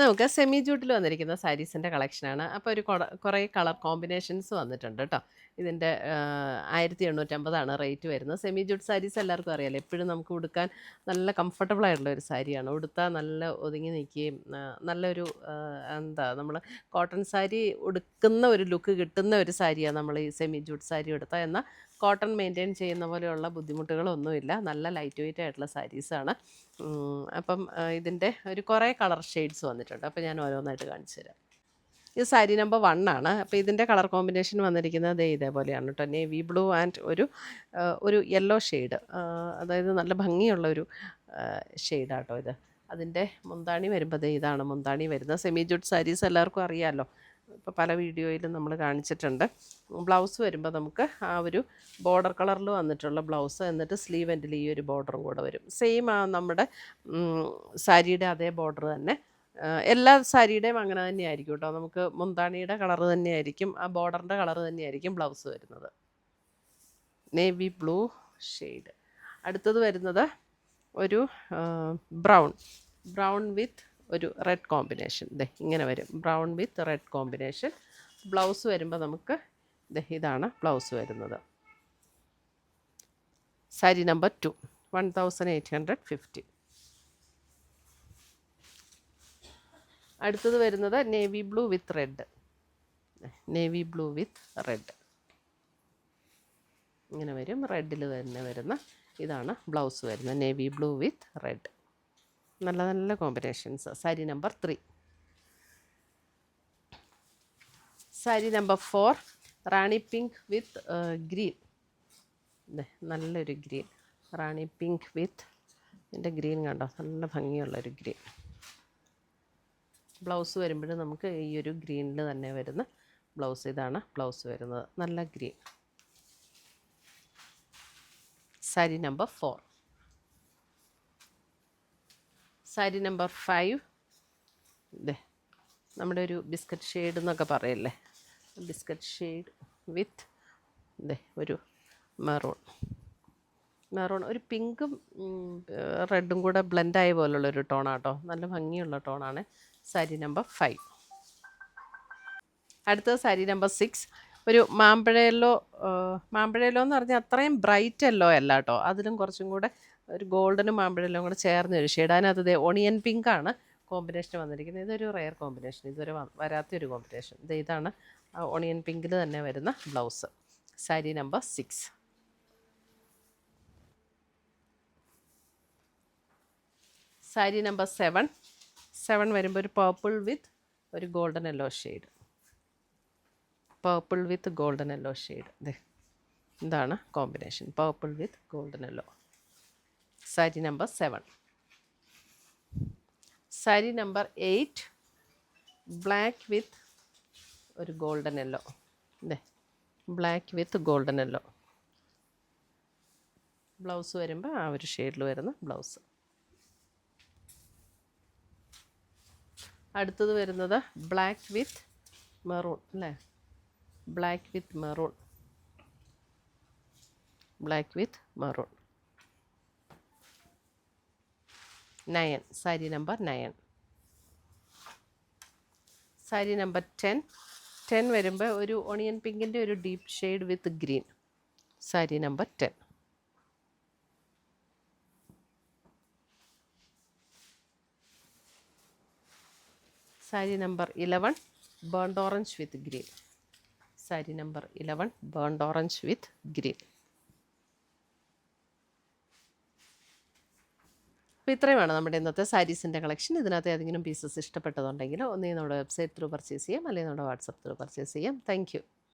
നമുക്ക് സെമി ജൂട്ടിൽ വന്നിരിക്കുന്ന സാരീസിൻ്റെ കളക്ഷനാണ്. അപ്പോൾ ഒരു കുറേ കളർ കോമ്പിനേഷൻസ് വന്നിട്ടുണ്ട് കേട്ടോ. ഇതിൻ്റെ 1850 റേറ്റ് വരുന്നത്. സെമി ജൂട്ട് സാരീസ് എല്ലാവർക്കും അറിയാമല്ലോ, എപ്പോഴും നമുക്ക് ഉടുക്കാൻ നല്ല കംഫർട്ടബിൾ ആയിട്ടുള്ള ഒരു സാരിയാണ്. ഉടുത്താൽ നല്ല ഒതുങ്ങി നിൽക്കുകയും നല്ലൊരു എന്താ നമ്മൾ കോട്ടൺ സാരി ഉടുക്കുന്ന ഒരു ലുക്ക് കിട്ടുന്ന ഒരു സാരിയാണ് നമ്മൾ ഈ സെമി ജൂട്ട് സാരി ഉടുത്താൽ. എന്നാൽ കോട്ടൺ മെയിൻറ്റെയിൻ ചെയ്യുന്ന പോലെയുള്ള ബുദ്ധിമുട്ടുകളൊന്നുമില്ല. നല്ല ലൈറ്റ് വെയിറ്റ് ആയിട്ടുള്ള സാരീസാണ്. അപ്പം ഇതിൻ്റെ ഒരു കുറേ കളർ ഷെയ്ഡ്സ് വന്നിട്ടുണ്ട്. അപ്പോൾ ഞാൻ ഓരോന്നായിട്ട് കാണിച്ചു തരാം. ഇത് സാരി നമ്പർ 1 ആണ്. അപ്പോൾ ഇതിൻ്റെ കളർ കോമ്പിനേഷൻ വന്നിരിക്കുന്നത് ഇതേപോലെയാണ് കേട്ടോ. നേവി ബ്ലൂ ആൻഡ് ഒരു യെല്ലോ ഷെയ്ഡ്, അതായത് നല്ല ഭംഗിയുള്ള ഒരു ഷെയ്ഡാട്ടോ ഇത്. അതിൻ്റെ മുന്താണി വരുമ്പോൾ ഇതാണ് മുന്താണി വരുന്നത്. സെമി ജൂട്ട് സാരീസ് എല്ലാവർക്കും അറിയാമല്ലോ, ഇപ്പോൾ പല വീഡിയോയിലും നമ്മൾ കാണിച്ചിട്ടുണ്ട്. ബ്ലൗസ് വരുമ്പോൾ നമുക്ക് ആ ഒരു ബോർഡർ കളറിൽ വന്നിട്ടുള്ള ബ്ലൗസ്, എന്നിട്ട് സ്ലീവ് എൻഡിൽ ഈ ഒരു ബോർഡറും കൂടെ വരും. സെയിം നമ്മുടെ സാരിയുടെ അതേ ബോർഡർ തന്നെ. എല്ലാ സാരിയുടെയും അങ്ങനെ തന്നെയായിരിക്കും കേട്ടോ. നമുക്ക് മുന്താണിയുടെ കളറ് തന്നെയായിരിക്കും, ആ ബോർഡറിൻ്റെ കളറ് തന്നെയായിരിക്കും ബ്ലൗസ് വരുന്നത്. Navy blue shade. അടുത്തത് വരുന്നത് ഒരു ബ്രൗൺ വിത്ത് ഒരു റെഡ് കോമ്പിനേഷൻ. ഇങ്ങനെ വരും, brown with red combination. Blouse വരുമ്പോൾ നമുക്ക് ഇതാണ് ബ്ലൗസ് വരുന്നത്. സാരി നമ്പർ 2 1850. അടുത്തത് വരുന്നത് navy blue with red. Navy blue with red ഇങ്ങനെ വരും. റെഡിൽ തന്നെ വരുന്ന ഇതാണ് ബ്ലൗസ് വരുന്നത്. നേവി ബ്ലൂ വിത്ത് റെഡ്, നല്ല നല്ല combinations. Sari number 3. Sari number 4 റാണി പിങ്ക് വിത്ത് ഗ്രീൻ. നല്ലൊരു ഗ്രീൻ, റാണി പിങ്ക് വിത്ത് ഇതിൻ്റെ ഗ്രീൻ കണ്ടോ, നല്ല ഭംഗിയുള്ളൊരു ഗ്രീൻ. ബ്ലൗസ് വരുമ്പോഴും നമുക്ക് ഈ ഒരു ഗ്രീനിൽ തന്നെ വരുന്ന ബ്ലൗസ്, ഇതാണ് ബ്ലൗസ് വരുന്നത്, നല്ല green. Sari number 4. Sari number 5 നമ്മുടെ ഒരു ബിസ്ക്കറ്റ് ഷെയ്ഡ് എന്നൊക്കെ പറയല്ലേ, ബിസ്ക്കറ്റ് ഷെയ്ഡ് വിത്ത് ഒരു മെറൂൺ ഒരു പിങ്കും റെഡും കൂടെ ബ്ലെൻഡായ പോലുള്ളൊരു ടോണാട്ടോ, നല്ല ഭംഗിയുള്ള ടോണാണ്. സാരി നമ്പർ 5. അടുത്തത് സാരി നമ്പർ 6 ഒരു മാമ്പഴ യെല്ലോ എന്ന് പറഞ്ഞാൽ അത്രയും ബ്രൈറ്റ് യെല്ലോ അല്ല കേട്ടോ, അതിലും കുറച്ചും കൂടെ ഒരു ഗോൾഡനും മാമ്പഴ കൂടെ ചേർന്ന ഒരു ഷെയ്ഡ്. അതിനകത്ത് ഒണിയൻ പിങ്കാണ് കോമ്പിനേഷൻ വന്നിരിക്കുന്നത്. ഇതൊരു റെയർ കോമ്പിനേഷൻ, ഇതുവരെ വരാത്തൊരു കോമ്പിനേഷൻ. ഇതാണ് ഒണിയൻ പിങ്കിൽ തന്നെ വരുന്ന blouse. Sari number 6. Sari number 7 വരുമ്പോൾ ഒരു പർപ്പിൾ വിത്ത് ഒരു golden yellow shade. Purple with golden yellow shade. ഇതാണ് combination, purple with golden yellow. Sari number 7. Sari number 8 black with ഒരു golden yellow. Black with golden yellow. Blouse വരുമ്പോൾ ആ ഒരു ഷെയ്ഡിൽ വരുന്ന ബ്ലൗസ്. അടുത്തത് വരുന്നത് ബ്ലാക്ക് വിത്ത് മെറൂൺ അല്ലേ, black with maroon. Black with maroon 9. Sari number 9. Sari number 10 വരുമ്പോൾ ഒരു ഓണിയൻ പിങ്കിൻ്റെ ഒരു deep shade with green. Sari number 10. Sari number 11 burnt orange with green. Sari number 11 burnt orange with green. അപ്പോൾ ഇത്രയുമാണ് നമ്മുടെ ഇന്നത്തെ സാരീസിൻ്റെ കളക്ഷൻ. ഇതിനകത്ത് ഏതെങ്കിലും പീസസ് ഇഷ്ടപ്പെട്ടതുണ്ടെങ്കിൽ ഒന്നുകിൽ നമ്മുടെ വെബ്സൈറ്റ് ത്രൂ പർച്ചേസ് ചെയ്യാം, അല്ലെങ്കിൽ നമ്മുടെ വാട്സപ്പ് ത്രൂ പർച്ചേസ് ചെയ്യാം. Thank you.